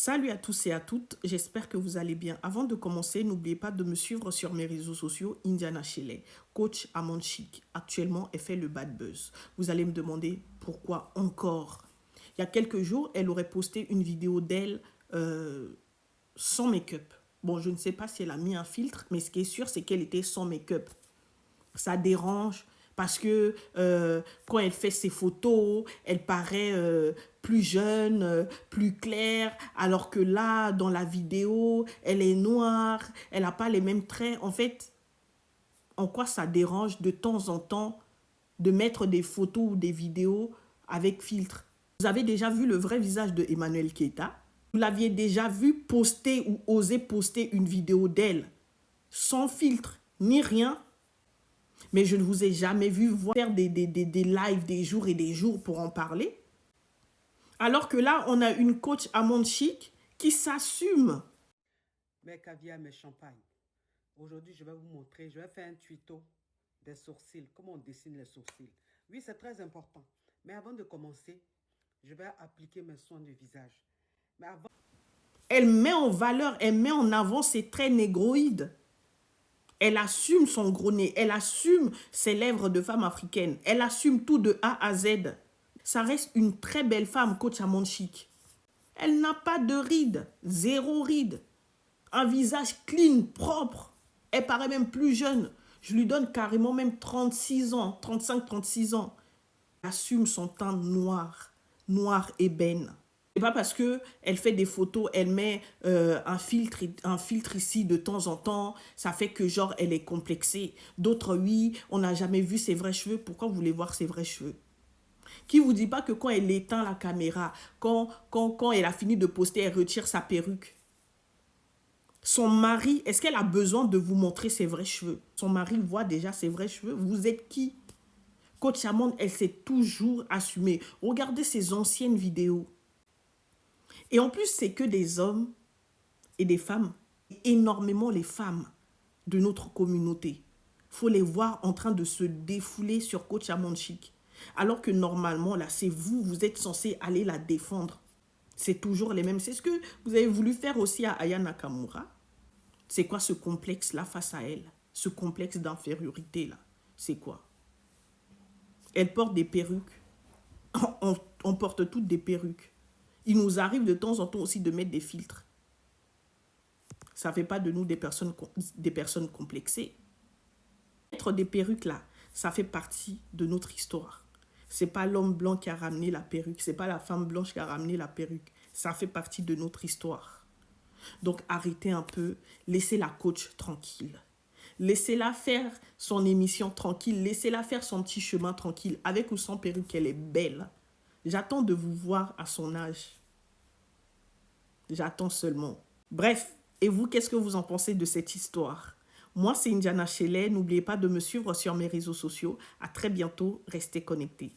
Salut à tous et à toutes, j'espère que vous allez bien. Avant de commencer, n'oubliez pas de me suivre sur mes réseaux sociaux, Indiana Shelley, coach à Monde Chic. Actuellement, elle fait le bad buzz. Vous allez me demander pourquoi encore. Il y a quelques jours, elle aurait posté une vidéo d'elle sans make-up. Bon, je ne sais pas si elle a mis un filtre, mais ce qui est sûr, c'est qu'elle était sans make-up. Ça dérange parce que quand elle fait ses photos, elle paraît plus jeune, plus claire, alors que là, dans la vidéo, elle est noire, elle n'a pas les mêmes traits. En fait, en quoi ça dérange de temps en temps de mettre des photos ou des vidéos avec filtre? Vous avez déjà vu le vrai visage de Emmanuel Keita? Vous l'aviez déjà vu poster ou oser poster une vidéo d'elle sans filtre ni rien? Mais je ne vous ai jamais vu faire des lives des jours et des jours pour en parler. Alors que là, on a une coach à Monde Chic qui s'assume. Mes caviar, mes champagnes. Aujourd'hui, je vais vous montrer, je vais faire un tuto des sourcils, comment on dessine les sourcils. Oui, c'est très important. Mais avant de commencer, je vais appliquer mes soins de visage. Mais avant... Elle met en valeur, elle met en avant ses traits négroïdes. Elle assume son gros nez, elle assume ses lèvres de femme africaine. Elle assume tout de A à Z. Ça reste une très belle femme, coach à Monde Chic. Elle n'a pas de rides, zéro ride. Un visage clean, propre. Elle paraît même plus jeune. Je lui donne carrément même 36 ans, 35-36 ans. Elle assume son teint noir, noir ébène. C'est pas parce qu'elle fait des photos, elle met un filtre ici de temps en temps, ça fait que genre elle est complexée. D'autres, oui, on n'a jamais vu ses vrais cheveux. Pourquoi vous voulez voir ses vrais cheveux? Qui vous dit pas que quand elle éteint la caméra, quand elle a fini de poster, elle retire sa perruque? Son mari, est-ce qu'elle a besoin de vous montrer ses vrais cheveux? Son mari voit déjà ses vrais cheveux. Vous êtes qui? Coach Amande, elle s'est toujours assumée. Regardez ses anciennes vidéos. Et en plus, c'est que des hommes et des femmes, énormément les femmes de notre communauté. Il faut les voir en train de se défouler sur Coach Amande Chic. Alors que normalement, là, c'est vous, vous êtes censé aller la défendre. C'est toujours les mêmes. C'est ce que vous avez voulu faire aussi à Aya Nakamura. C'est quoi ce complexe-là face à elle? Ce complexe d'infériorité-là, c'est quoi? Elle porte des perruques. On porte toutes des perruques. Il nous arrive de temps en temps aussi de mettre des filtres. Ça ne fait pas de nous des personnes complexées. Mettre des perruques là, ça fait partie de notre histoire. Ce n'est pas l'homme blanc qui a ramené la perruque. Ce n'est pas la femme blanche qui a ramené la perruque. Ça fait partie de notre histoire. Donc arrêtez un peu, laissez la coach tranquille. Laissez-la faire son émission tranquille, laissez-la faire son petit chemin tranquille. Avec ou sans perruque, elle est belle. J'attends de vous voir à son âge. J'attends seulement. Bref, et vous, qu'est-ce que vous en pensez de cette histoire? Moi, c'est Indiana Shelley. N'oubliez pas de me suivre sur mes réseaux sociaux. À très bientôt. Restez connectés.